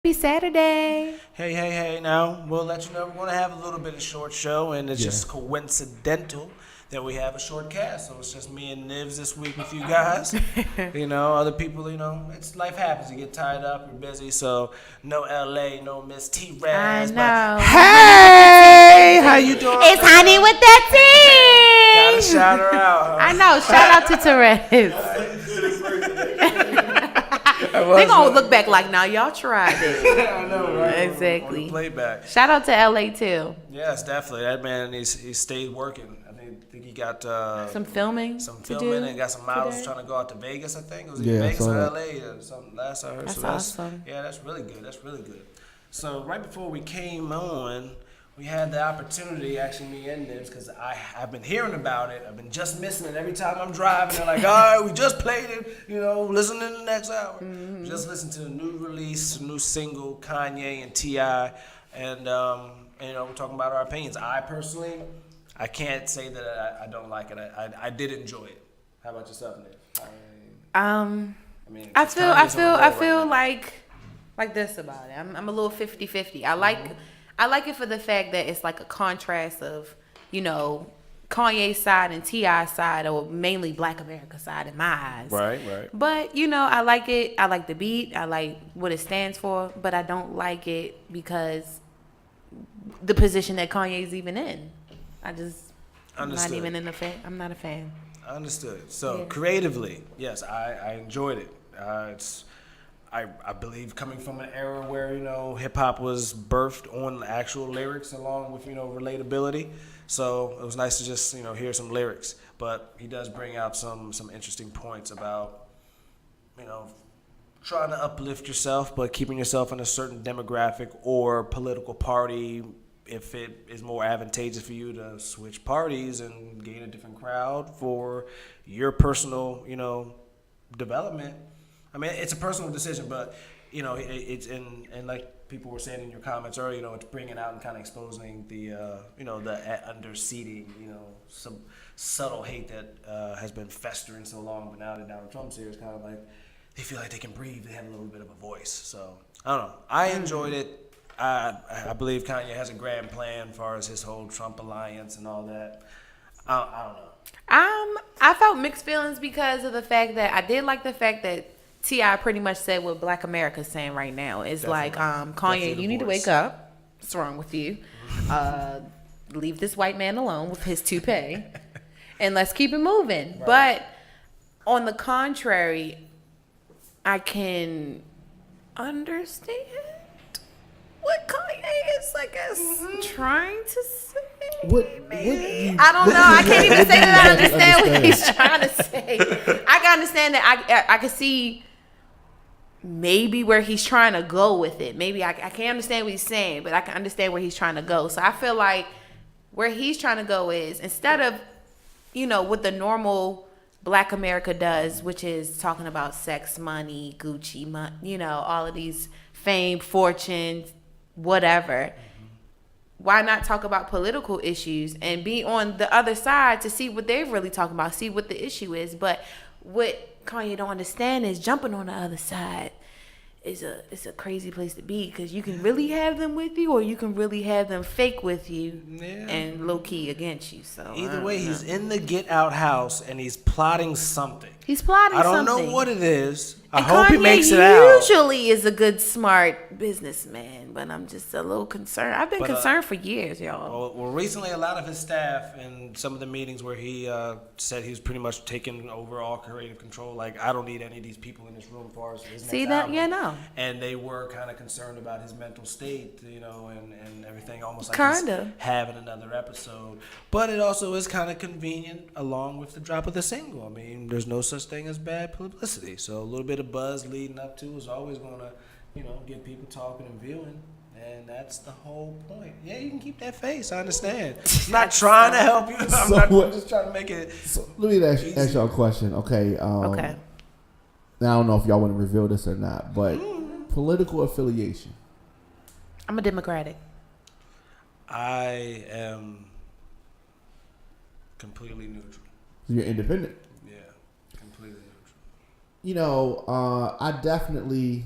Happy Saturday. Hey, now, we'll let you know we're going to have a little bit of short show, and it's Yeah. just coincidental that we have a short cast. So it's just me and Nivs this week with you guys. Other people, it's life happens. You get tied up, you're busy, so no LA, no Miss T I Raz. know. Hey, how you doing? It's man? Honey with that Gotta tea. shout her out. I know. Shout out to Therese. They gonna look back like, now y'all tried it. I know, right? Exactly. On the playback. Shout out to LA too. Yes, definitely. That man, he stayed working. I think he got Some filming. some to filming do and got some models today. trying to go out to Vegas. I think it was Yeah, either Vegas I or saw LA or something. Last I heard. That's So awesome. Yeah, that's really good. That's really good. So right before we came on, we had the opportunity, actually me and Nibs, because I've been hearing about it. I've been just missing it every time I'm driving. They're like, all right, we just played it. Listen in the next hour. Mm-hmm. Just listen to the new release, new single, Kanye and T.I. And we're talking about our opinions. I personally, I can't say that I don't like it. I did enjoy it. How about yourself, Nib? I Kanye's on the roll right feel now. like this about it. I'm a little 50-50. I like it for the fact that it's like a contrast of, Kanye's side and T.I.'s side, or mainly Black America side in my eyes. Right. But, I like it. I like the beat. I like what it stands for. But I don't like it because the position that Kanye's even in. I'm not Understood. even in the fan. I'm not a fan. Understood. So Yeah. creatively, yes, I enjoyed it. I believe coming from an era where hip hop was birthed on actual lyrics along with relatability. So it was nice to just hear some lyrics. But he does bring out some interesting points about trying to uplift yourself, but keeping yourself in a certain demographic or political party. If it is more advantageous for you to switch parties and gain a different crowd for your personal, development. I mean, it's a personal decision, but it's and like people were saying in your comments earlier, it's bringing out and kind of exposing the the underseating, some subtle hate that has been festering so long, but now that Donald Trump's here, it's kind of like they feel like they can breathe. They have a little bit of a voice. So I don't know. I enjoyed it. I believe Kanye has a grand plan as far as his whole Trump alliance and all that. I don't know. I felt mixed feelings because of the fact that I did like the fact that T.I. pretty much said what Black America's saying right now. It's like, Definitely Kanye, the you need to voice. wake up. What's wrong with you? Leave this white man alone with his toupee, and let's keep it moving. Right. But on the contrary, I can understand what Kanye is, I guess, trying to say. I don't know. I can't even say that I understand what he's trying to say. I can understand that. I can see maybe where he's trying to go with it. Maybe I can't understand what he's saying, but I can understand where he's trying to go. So I feel like where he's trying to go is, instead of, what the normal Black America does, which is talking about sex, money, Gucci, all of these fame, fortune, whatever. Why not talk about political issues and be on the other side to see what they're really talking about, see what the issue is? But what Kanye don't understand is jumping on the other side is a crazy place to be, because you can really have them with you, or you can really have them fake with you and low key against you. So Either way, he's in the get out house and he's plotting something. he's plotting I don't something. know what it is. I And hope he Kanye makes it out. usually is a good, smart businessman, but I'm just a little concerned. I've been concerned for years, y'all. Well, recently, a lot of his staff and some of the meetings where he said he was pretty much taking over all creative control. Like, I don't need any of these people in this room as far as his See next that? album. Yeah, no. And they were kind of concerned about his mental state, and everything, almost like Kinda. he's having another episode. But it also is kind of convenient along with the drop of the single. I mean, there's no such thing as bad publicity. So a little bit of buzz leading up to is always going to, get people talking and viewing. And that's the whole point. Yeah, you can keep that face. I understand. It's not trying to help you. I'm just trying to make it. So let me ask y'all a question. Okay. Okay. Now I don't know if y'all want to reveal this or not, but political affiliation. I'm a Democratic. I am completely neutral. You're independent. Yeah, completely neutral. I definitely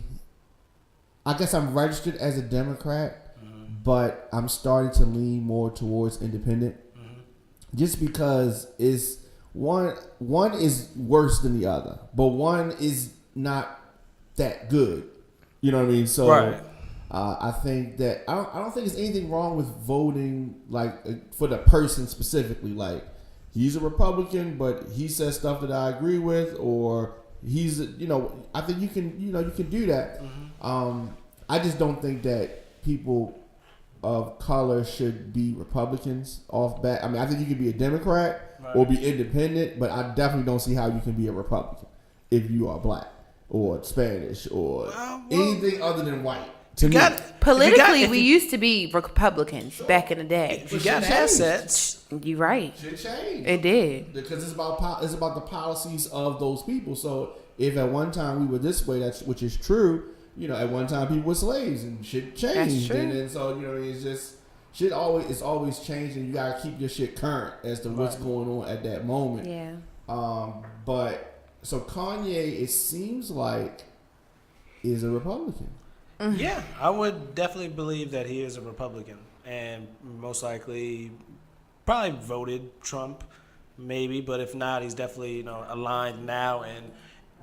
I guess I'm registered as a Democrat, but I'm starting to lean more towards independent, just because it's one is worse than the other, but one is not that good. You know what I mean? So Right. I think that I don't think there's anything wrong with voting for the person specifically. Like, he's a Republican, but he says stuff that I agree with, or he's I think you can do that. I just don't think that people of color should be Republicans off bat. I mean, I think you can be a Democrat or be independent, but I definitely don't see how you can be a Republican if you are black or Spanish or anything other than white. To me, politically, we used to be Republicans back in the day. If you got assets, You're right. Shit changed. It did. Because it's about the policies of those people. So if at one time we were this way, which is true. At one time people were slaves and shit changed. That's true. And then so it's just shit is always changing. You gotta keep your shit current as to what's going on at that moment. Yeah. But so Kanye, it seems like, is a Republican. yeah, I would definitely believe that he is a Republican, and most likely probably voted Trump, maybe, but if not, he's definitely aligned now. And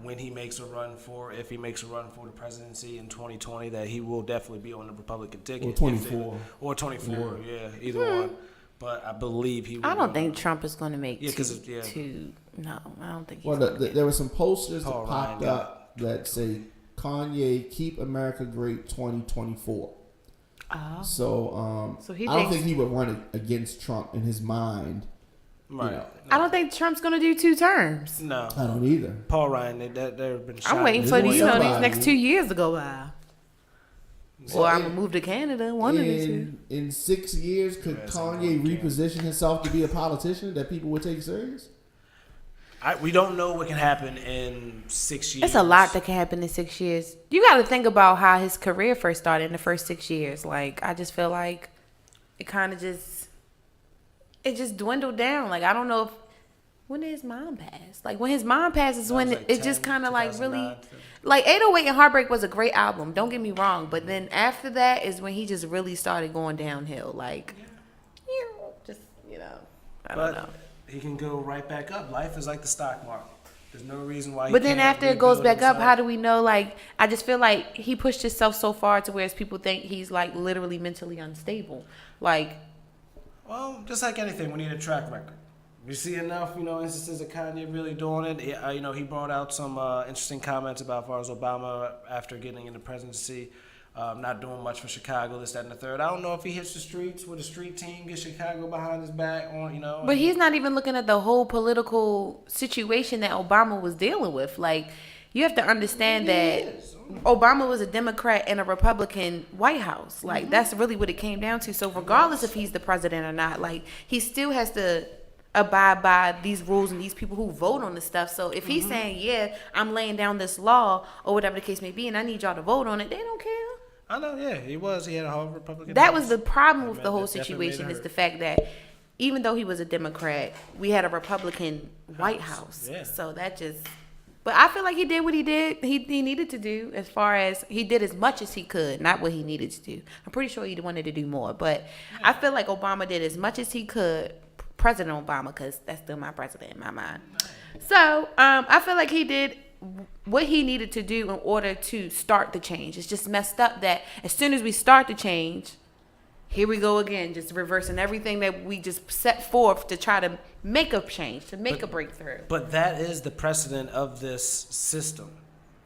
when he makes a run if he makes a run for the presidency in 2020, that he will definitely be on the Republican ticket. Or 24. Or 24, yeah, either one. But I believe he will. I don't think Trump is going to make Yeah, No, I don't think he's Well, gonna there were some posters that Paul popped Ryan up that say Kanye keep America great 2024. So So he I don't thinks- think he would run against Trump in his mind. Right. I don't think Trump's going to do 2 terms. No. I don't either. Paul Ryan, there have been shots. I'm waiting for There's these somebody. next 2 years to go by. So Or I'm in- going to move to Canada, one of the two. In 6 years, could Yes, Kanye I'm going reposition himself to be a politician that people would take serious? We don't know what can happen in 6 years. It's a lot that can happen in 6 years. You got to think about how his career first started in the first 6 years. Like, I just feel like it kind of just dwindled down. Like, I don't know when did his mom pass? Like, when his mom passed is when like it just 10, kind of like really, 2009. like 808 and Heartbreak was a great album. Don't get me wrong. But then after that is when he just really started going downhill. Like, I don't know. He can go right back up. Life is like the stock market. There's no reason why. But then after it goes back up, how do do we know? Like, I just feel like he pushed himself so far to where people think he's like literally mentally unstable. Like, Well, just like anything, we need a track record. You see enough, instances of Kanye really doing it. He brought out some interesting comments about as far as Obama after getting in the presidency, not doing much for Chicago, this, that, and the third. I don't know if he hits the streets with a street team, get Chicago behind his back, but he's not even looking at the whole political situation that Obama was dealing with. Like, you have to understand that Obama was a Democrat in a Republican White House. Like, that's really what it came down to. So regardless if he's the president or not, like, he still has to abide by these rules and these people who vote on this stuff. So if he's saying, yeah, I'm laying down this law or whatever the case may be, and I need y'all to vote on it, they don't care. I know, yeah, he was. He had a whole Republican. That House. was the problem with the whole That definitely made it situation is hurt. the fact that even though he was a Democrat, we had a Republican White House. Yeah. So that just, but I feel like he did what he did. He needed to do, as far as he did as much as he could, not what he needed to do. I'm pretty sure he wanted to do more, but I feel like Obama did as much as he could. President Obama, because that's still my president in my mind. So I feel like he did what he needed to do in order to start the change. It's just messed up that as soon as we start the change, here we go again, just reversing everything that we just set forth to try to make a change, to make a breakthrough. But that is the precedent of this system.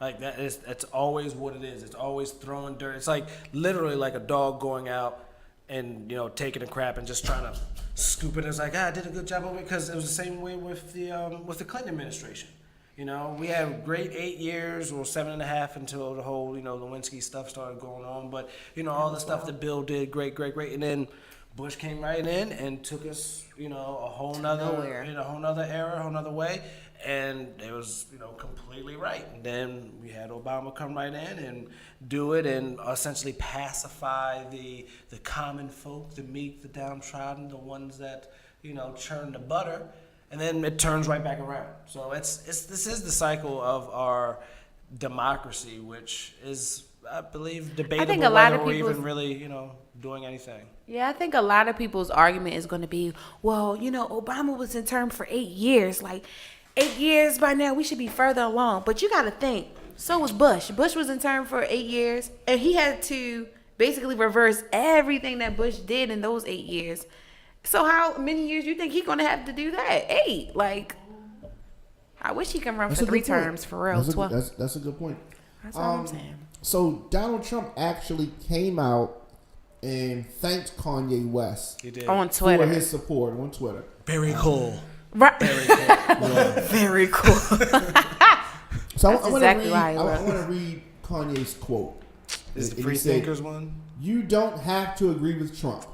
Like, that's always what it is. It's always throwing dirt. It's like literally like a dog going out and taking a crap and just trying to scoop it. It's like, I did a good job of it, because it was the same way with the Clinton administration. We had a great 8 years or 7.5 until the whole Lewinsky stuff started going on. But all the stuff that Bill did, great, and then Bush came right in and took us a whole nother a whole nother era, a whole nother way. And it was, completely right. And then we had Obama come right in and do it and essentially pacify the common folk, the meek, the downtrodden, the ones that, churn the butter. And then it turns right back around. So this is the cycle of our democracy, which is I believe, debatable I think a lot of whether we're people's- even really, doing anything. Yeah, I think a lot of people's argument is going to be, well, Obama was in term for 8 years. Like, 8 years by now, we should be further along. But you got to think, so was Bush. Bush was in term for 8 years, and he had to basically reverse everything that Bush did in those 8 years. So how many years you think he's going to have to do that? 8. Like, I wish he can run That's for a 3 good point. terms for real. 12. That's a good point. That's all I'm saying. So Donald Trump actually came out and thanked Kanye West He did. On for Twitter. his support on Twitter. Very cool. Right. Very cool. Very cool. So That's I want exactly why to I read. I love want to read Kanye's quote. Is the And free he said, thinkers one? "You don't have to agree with Trump,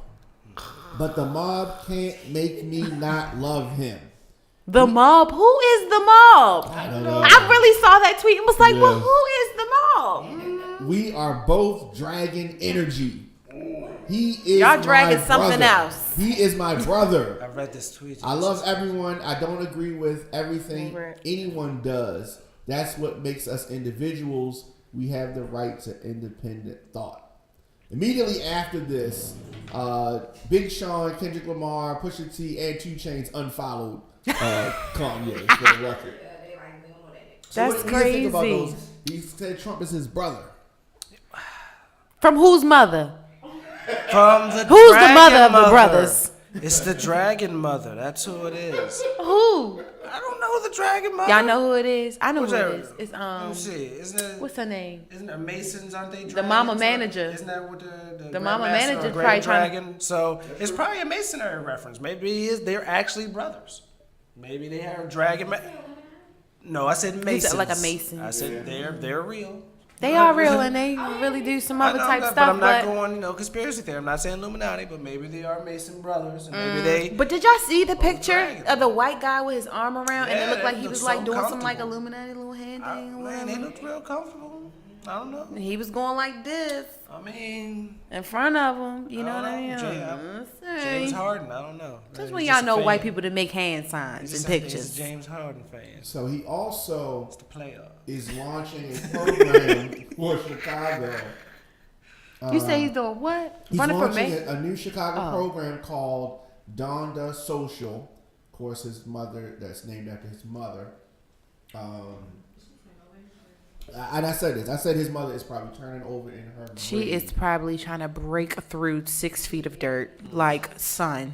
but the mob can't make me not love him." The mob? Who is the mob? I don't know. I really saw that tweet and was like, well, Yeah. who is the mob? We are both dragging energy. He is Y'all dragging my something brother. else. He is my brother. I read this tweet. I love everyone. I don't agree with everything Right. anyone does. That's what makes us individuals. We have the right to independent thought. Immediately after this, Big Sean, Kendrick Lamar, Pusha T, and 2 Chainz unfollowed Kanye for the record. So That's what do you think about crazy. those? He said Trump is his brother. From whose mother? From the Who's the dragon mother of the brothers? It's the dragon mother. That's who it is. Who? I don't know the dragon mother. Y'all know who it is? I know Who's who that? it is. It's Let me see. what's her name? Isn't it Masons? Aren't they? Dragons? The mama manager. Isn't that what the mama Grandmaster manager or probably Grand trying- dragon? So it's probably a masonry reference. Maybe they're actually brothers. Maybe they are dragon. No, I said You masons. said like a mason. I said they're real. They are real and they really do some I other know, type but stuff. I'm not going, conspiracy theory. I'm not saying Illuminati, but maybe they are Mason brothers, and maybe they. But did y'all see the picture dragon. of the white guy with his arm around and Yeah, it looked like that he was looks like so doing some like comfortable. Illuminati little hand thing or Man, they whatever? looked real comfortable. I don't know. He was going like this I mean, in front of him. You know I what I don't mean? know. Say. James Harden. I don't know. That's He's when just y'all a know white fan. people to make hand signs He's and just a pictures. James Harden fan. So he also It's the player. is launching a program for Chicago. You say he's doing what? He's Running for launching mayor? a new Chicago Oh. program called Donda Social. Of course, his mother, that's named after his mother. And I said this. I said his mother is probably turning over in her She grave. is probably trying to break through 6 feet of dirt, like son.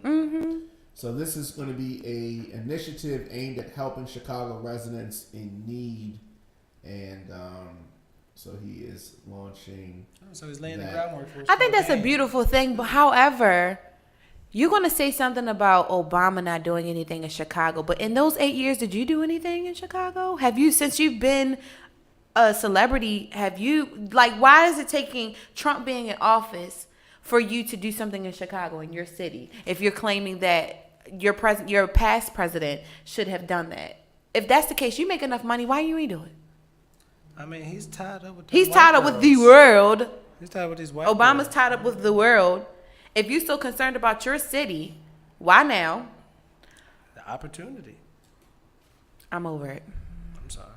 Mm-hmm. So this is going to be a initiative aimed at helping Chicago residents in need, and so he is launching. So he's laying the That- groundwork for. his I think that's a campaign. beautiful thing. But however, you're gonna say something about Obama not doing anything in Chicago. But in those 8 years, did you do anything in Chicago? Have you, since you've been a celebrity, have you like? Why is it taking Trump being in office for you to do something in Chicago in your city? If you're claiming that your past president should have done that. If that's the case, you make enough money. Why you ain't do it? I mean, he's tied up with. He's white tied up with the girls. world. He's tied with these white. Obama's girls. tied up with the world. If you're so concerned about your city, why now? The opportunity. I'm over it. I'm sorry.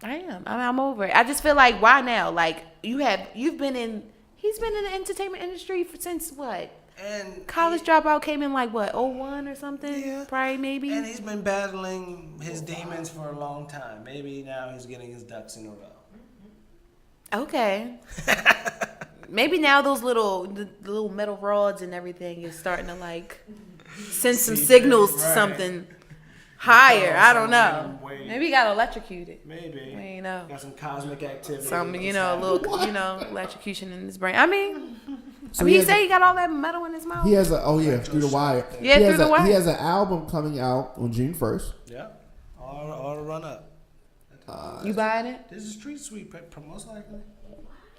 I am. I'm over it. I just feel like why now? Like he's been in the entertainment industry since what? And College dropout came in like what, 01 or something? Yeah. Probably maybe. And he's been battling his demons for a long time. Maybe now he's getting his ducks in a row. Okay. Maybe now those the little metal rods and everything is starting to like send some See, signals to right. something higher. I don't know. Some way. Maybe he got electrocuted. Maybe. You know. Got some cosmic activity. Some, that's a happening. little, electrocution in his brain. I mean, So he has say he got all that metal in his mouth. He has through the wire. Yeah, he Through has the Wire. He has an album coming out on June 1st. Yeah. All to run up. You buying it? This is Street Sweep, most likely.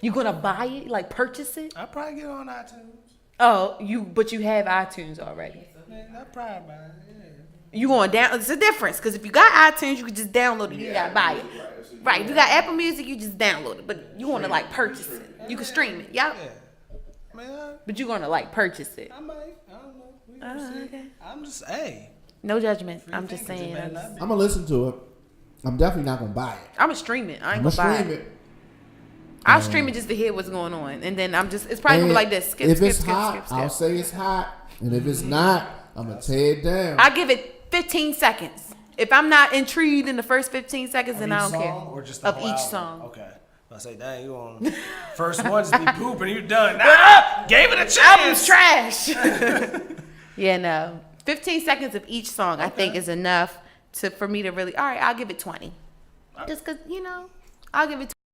You gonna buy it? Like purchase it? I'll probably get it on iTunes. Oh, but you have iTunes already. Man, I'll probably buy it. Yeah. You going down? It's a difference because if you got iTunes, you can just download it. You gotta buy it. Right? If you got Apple Music, you just download it. But you want to like purchase it. You can stream it. Yep. Yeah. Man, But you gonna like purchase it. I might. I don't know. We gonna see. Okay. I'm just, hey. No judgment. I'm free just thinkers, it saying. better I'm not be. I'm gonna listen to it. I'm definitely not gonna buy it. gonna stream it. I ain't I'm gonna gonna buy stream it. it. I'll stream it just to hear what's going on, and then it's probably gonna be like this. Skip, if skip, it's skip, hot, skip, skip. I'll say it's hot, and if it's not, I'm gonna tear it down. I give it 15 seconds. If I'm not intrigued in the first 15 seconds, then I don't care. Or just the Of whole each album? song. Okay. I say, dang, you on first one just be pooping, you done. Ah, gave it a chance. Album's trash. Yeah, no. 15 seconds of each song, I think, is enough for me to really. All right, I'll give it 20. Just because I'll give it.